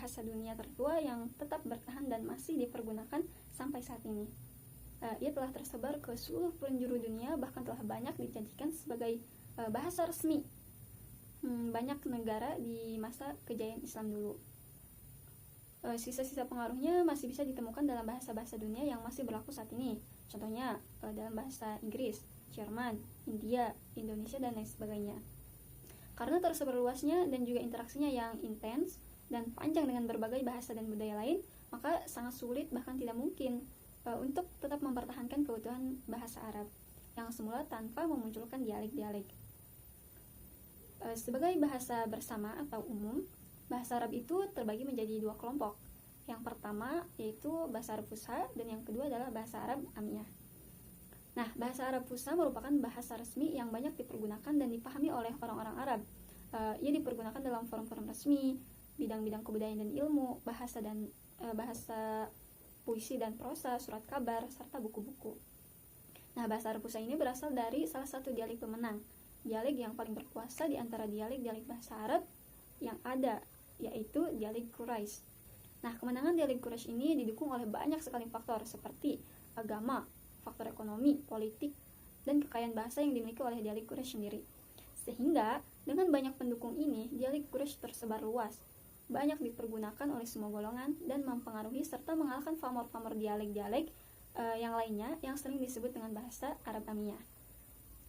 bahasa dunia tertua yang tetap bertahan dan masih dipergunakan sampai saat ini. Ia telah tersebar ke seluruh penjuru dunia, bahkan telah banyak dijadikan sebagai bahasa resmi banyak negara di masa kejayaan Islam dulu. Sisa-sisa pengaruhnya masih bisa ditemukan dalam bahasa-bahasa dunia yang masih berlaku saat ini. Contohnya dalam bahasa Inggris, Jerman, India, Indonesia, dan lain sebagainya. Karena tersebar luasnya dan juga interaksinya yang intens dan panjang dengan berbagai bahasa dan budaya lain, maka sangat sulit bahkan tidak mungkin untuk tetap mempertahankan keutuhan bahasa Arab yang semula tanpa memunculkan dialek-dialek. Sebagai bahasa bersama atau umum, bahasa Arab itu terbagi menjadi dua kelompok. Yang pertama yaitu bahasa Arab Fusha, dan yang kedua adalah bahasa Arab Amiyah. Nah, bahasa Arab Fusha merupakan bahasa resmi yang banyak dipergunakan dan dipahami oleh orang-orang Arab. Ia dipergunakan dalam forum-forum resmi, bidang-bidang kebudayaan dan ilmu, bahasa puisi dan prosa, surat kabar, serta buku-buku. Nah, bahasa Arab Fusha ini berasal dari salah satu dialek pemenang, dialek yang paling berkuasa di antara dialek-dialek bahasa Arab yang ada, yaitu dialek Quraisy. Nah, kemenangan dialek Quraisy ini didukung oleh banyak sekali faktor seperti agama, faktor ekonomi, politik, dan kekayaan bahasa yang dimiliki oleh dialek Quraisy sendiri. Sehingga, dengan banyak pendukung ini, dialek Quraisy tersebar luas, banyak dipergunakan oleh semua golongan, dan mempengaruhi serta mengalahkan pamor-pamor dialek-dialek yang lainnya yang sering disebut dengan bahasa Arab Amiyah.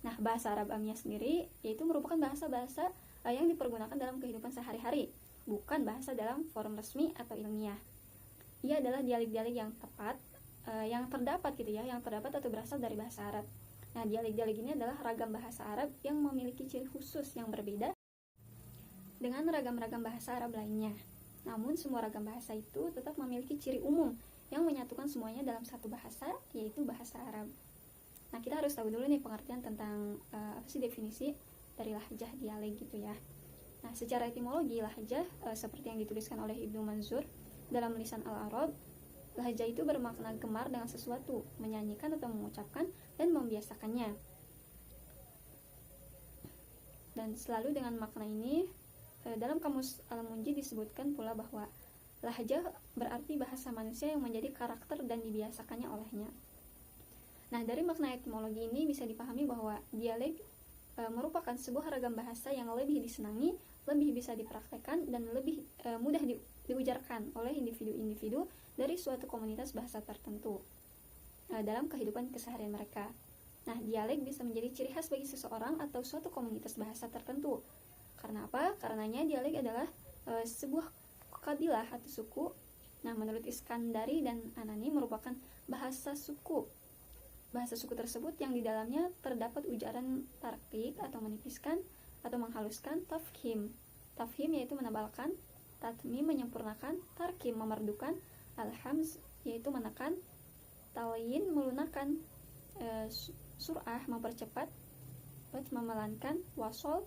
Nah, bahasa Arab Amiyah sendiri yaitu merupakan bahasa-bahasa yang dipergunakan dalam kehidupan sehari-hari, bukan bahasa dalam forum resmi atau ilmiah. Ia adalah dialek-dialek yang tepat, yang terdapat atau berasal dari bahasa Arab. Nah, dialek-dialek ini adalah ragam bahasa Arab yang memiliki ciri khusus yang berbeda dengan ragam-ragam bahasa Arab lainnya. Namun, semua ragam bahasa itu tetap memiliki ciri umum yang menyatukan semuanya dalam satu bahasa, yaitu bahasa Arab. Nah, kita harus tahu dulu nih pengertian tentang apa sih definisi dari lahjah dialek gitu ya. Nah, secara etimologi lahjah seperti yang dituliskan oleh Ibnu Manzur dalam Lisan Al-Arab, lahjah itu bermakna gemar dengan sesuatu, menyanyikan atau mengucapkan dan membiasakannya. Dan selalu dengan makna ini, dalam kamus Al-Munji disebutkan pula bahwa lahjah berarti bahasa manusia yang menjadi karakter dan dibiasakannya olehnya. Nah, dari makna etimologi ini bisa dipahami bahwa dialek merupakan sebuah ragam bahasa yang lebih disenangi, lebih bisa dipraktekkan, dan lebih mudah diujarkan oleh individu-individu dari suatu komunitas bahasa tertentu dalam kehidupan keseharian mereka. Nah, dialek bisa menjadi ciri khas bagi seseorang atau suatu komunitas bahasa tertentu. Karena apa? Karenanya dialek adalah sebuah kabilah atau suku. Nah, menurut Iskandari dan Anani merupakan bahasa suku. Bahasa suku tersebut yang di dalamnya terdapat ujaran tarqiq atau menipiskan atau menghaluskan, tafkhim. Tafkhim yaitu menebalkan, tatmim menyempurnakan, tarkim memerdukan, al-hamz yaitu menekan, talyin melunakkan, sur'ah mempercepat, memelankan, wasol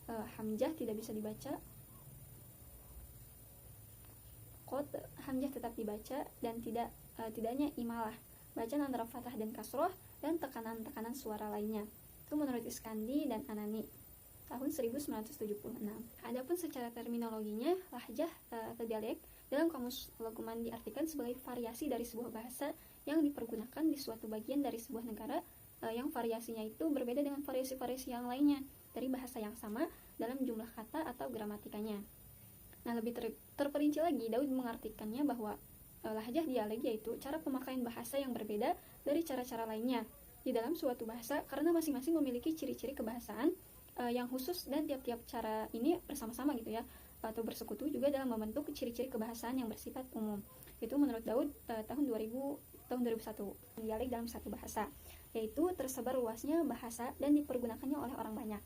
hamzah tidak bisa dibaca, qad hamzah tetap dibaca, dan tidaknya imalah, bacaan antara fathah dan kasroh, dan tekanan-tekanan suara lainnya. Itu menurut Iskandi dan Anani tahun 1976. Adapun secara terminologinya, lahjah atau dialek dalam kamus Luqman diartikan sebagai variasi dari sebuah bahasa yang dipergunakan di suatu bagian dari sebuah negara yang variasinya itu berbeda dengan variasi-variasi yang lainnya dari bahasa yang sama dalam jumlah kata atau gramatikanya. Nah, lebih terperinci lagi, Daud mengartikannya bahwa lahjah dialek yaitu cara pemakaian bahasa yang berbeda dari cara-cara lainnya di dalam suatu bahasa karena masing-masing memiliki ciri-ciri kebahasaan yang khusus, dan tiap-tiap cara ini bersama-sama gitu ya, atau bersekutu juga dalam membentuk ciri-ciri kebahasaan yang bersifat umum. Itu menurut Daud tahun 2001. Dialek dalam satu bahasa yaitu tersebar luasnya bahasa dan dipergunakannya oleh orang banyak.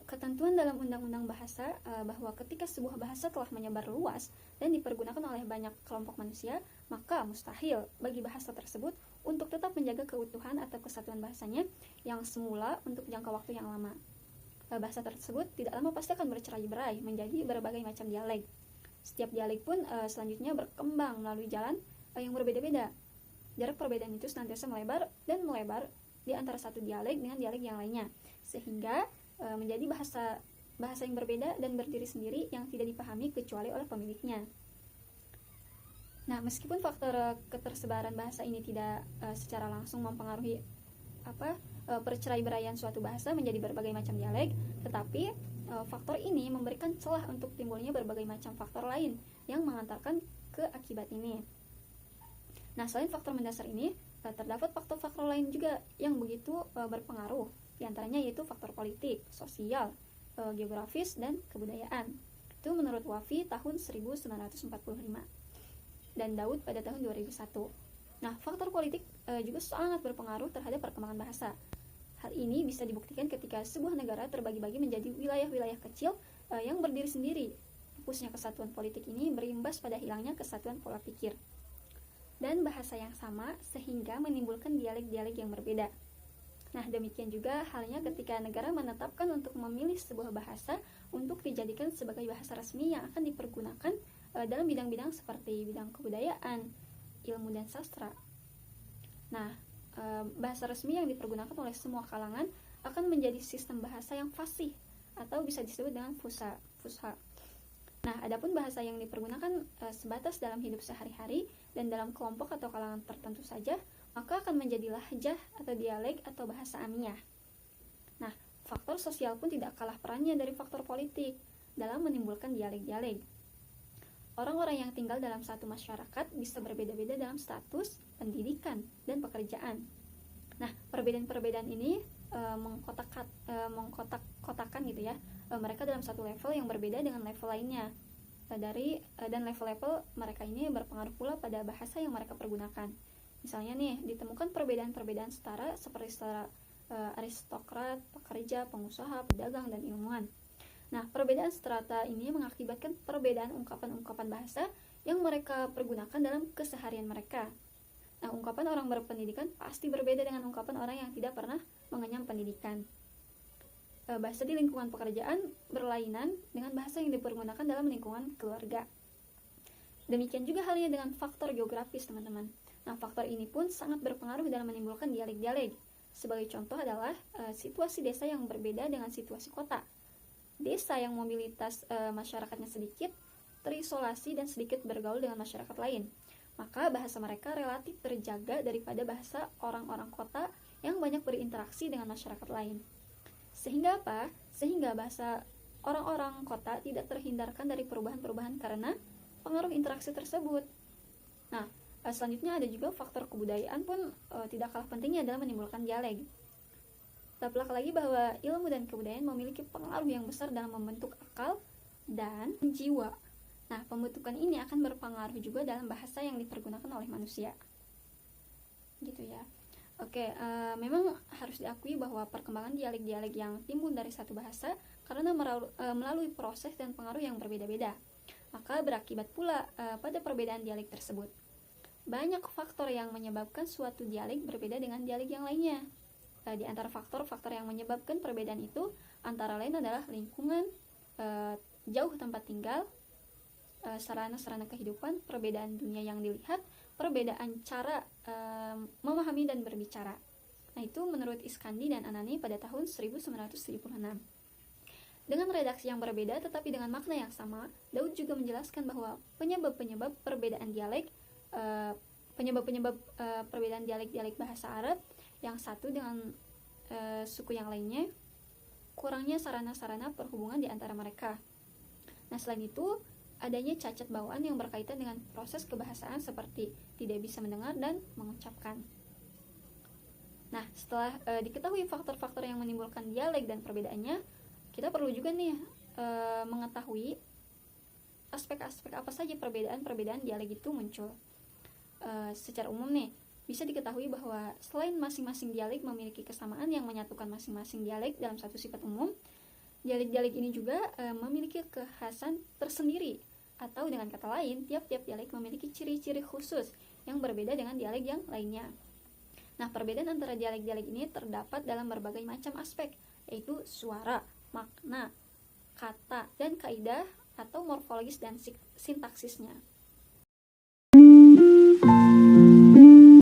Ketentuan dalam undang-undang bahasa bahwa ketika sebuah bahasa telah menyebar luas dan dipergunakan oleh banyak kelompok manusia, maka mustahil bagi bahasa tersebut untuk tetap menjaga keutuhan atau kesatuan bahasanya yang semula untuk jangka waktu yang lama. Bahasa tersebut tidak lama pasti akan bercerai-berai menjadi berbagai macam dialek. Setiap dialek pun selanjutnya berkembang melalui jalan yang berbeda-beda. Jarak perbedaan itu senantiasa melebar dan melebar di antara satu dialek dengan dialek yang lainnya, sehingga menjadi bahasa bahasa yang berbeda dan berdiri sendiri yang tidak dipahami kecuali oleh pemiliknya. Nah, meskipun faktor ketersebaran bahasa ini tidak secara langsung mempengaruhi perceraiberaian suatu bahasa menjadi berbagai macam dialek, tetapi faktor ini memberikan celah untuk timbulnya berbagai macam faktor lain yang mengantarkan ke akibat ini. Nah, selain faktor mendasar ini, terdapat faktor-faktor lain juga yang begitu berpengaruh. Di antaranya yaitu faktor politik, sosial, geografis, dan kebudayaan. Itu menurut Wafi tahun 1945 dan Daud pada tahun 2001. Nah, faktor politik juga sangat berpengaruh terhadap perkembangan bahasa. Hal ini bisa dibuktikan ketika sebuah negara terbagi-bagi menjadi wilayah-wilayah kecil yang berdiri sendiri. Hapusnya kesatuan politik ini berimbas pada hilangnya kesatuan pola pikir dan bahasa yang sama sehingga menimbulkan dialek-dialek yang berbeda. Nah, demikian juga halnya ketika negara menetapkan untuk memilih sebuah bahasa untuk dijadikan sebagai bahasa resmi yang akan dipergunakan dalam bidang-bidang seperti bidang kebudayaan, ilmu, dan sastra. Nah, bahasa resmi yang dipergunakan oleh semua kalangan akan menjadi sistem bahasa yang fasih atau bisa disebut dengan fusha. Nah, adapun bahasa yang dipergunakan sebatas dalam hidup sehari-hari dan dalam kelompok atau kalangan tertentu saja, maka akan menjadi lahjah atau dialek atau bahasa amiyah. Nah, faktor sosial pun tidak kalah perannya dari faktor politik dalam menimbulkan dialek-dialek. Orang-orang yang tinggal dalam satu masyarakat bisa berbeda-beda dalam status, pendidikan, dan pekerjaan. Nah, perbedaan-perbedaan ini mengkotak-kotakan gitu ya. Mereka dalam satu level yang berbeda dengan level lainnya. Dan level-level mereka ini berpengaruh pula pada bahasa yang mereka pergunakan. Misalnya nih, ditemukan perbedaan-perbedaan setara seperti setara aristokrat, pekerja, pengusaha, pedagang, dan ilmuwan. Nah, perbedaan strata ini mengakibatkan perbedaan ungkapan-ungkapan bahasa yang mereka pergunakan dalam keseharian mereka. Nah, ungkapan orang berpendidikan pasti berbeda dengan ungkapan orang yang tidak pernah mengenyam pendidikan. Bahasa di lingkungan pekerjaan berlainan dengan bahasa yang dipergunakan dalam lingkungan keluarga. Demikian juga halnya dengan faktor geografis, teman-teman. Nah, faktor ini pun sangat berpengaruh dalam menimbulkan dialek-dialek. Sebagai contoh adalah situasi desa yang berbeda dengan situasi kota. Desa yang mobilitas masyarakatnya sedikit, terisolasi dan sedikit bergaul dengan masyarakat lain, maka bahasa mereka relatif terjaga daripada bahasa orang-orang kota yang banyak berinteraksi dengan masyarakat lain. Sehingga apa? Sehingga bahasa orang-orang kota tidak terhindarkan dari perubahan-perubahan karena pengaruh interaksi tersebut. Nah, selanjutnya ada juga faktor kebudayaan pun tidak kalah pentingnya dalam menimbulkan dialek. Terdapat lagi bahwa ilmu dan kebudayaan memiliki pengaruh yang besar dalam membentuk akal dan jiwa. Nah, pembentukan ini akan berpengaruh juga dalam bahasa yang dipergunakan oleh manusia. Gitu ya. Oke, memang harus diakui bahwa perkembangan dialek-dialek yang timbul dari satu bahasa karena melalui proses dan pengaruh yang berbeda-beda, maka berakibat pula pada perbedaan dialek tersebut. Banyak faktor yang menyebabkan suatu dialek berbeda dengan dialek yang lainnya. Di antara faktor-faktor yang menyebabkan perbedaan itu antara lain adalah lingkungan, jauh tempat tinggal, sarana-sarana kehidupan, perbedaan dunia yang dilihat, perbedaan cara memahami dan berbicara. Nah, itu menurut Iskandi dan Anani pada tahun 1976. Dengan redaksi yang berbeda tetapi dengan makna yang sama, Daud juga menjelaskan bahwa penyebab-penyebab perbedaan dialek, perbedaan dialek-dialek bahasa Arab yang satu dengan suku yang lainnya, kurangnya sarana-sarana perhubungan di antara mereka. Nah, selain itu, adanya cacat bawaan yang berkaitan dengan proses kebahasaan seperti tidak bisa mendengar dan mengucapkan. Nah, setelah diketahui faktor-faktor yang menimbulkan dialek dan perbedaannya, kita perlu juga nih mengetahui aspek-aspek apa saja perbedaan-perbedaan dialek itu muncul. Secara umum nih, bisa diketahui bahwa selain masing-masing dialek memiliki kesamaan yang menyatukan masing-masing dialek dalam satu sifat umum, dialek-dialek ini juga memiliki kekhasan tersendiri, atau dengan kata lain, tiap-tiap dialek memiliki ciri-ciri khusus yang berbeda dengan dialek yang lainnya. Nah, perbedaan antara dialek-dialek ini terdapat dalam berbagai macam aspek, yaitu suara, makna, kata, dan kaidah atau morfologis dan sintaksisnya.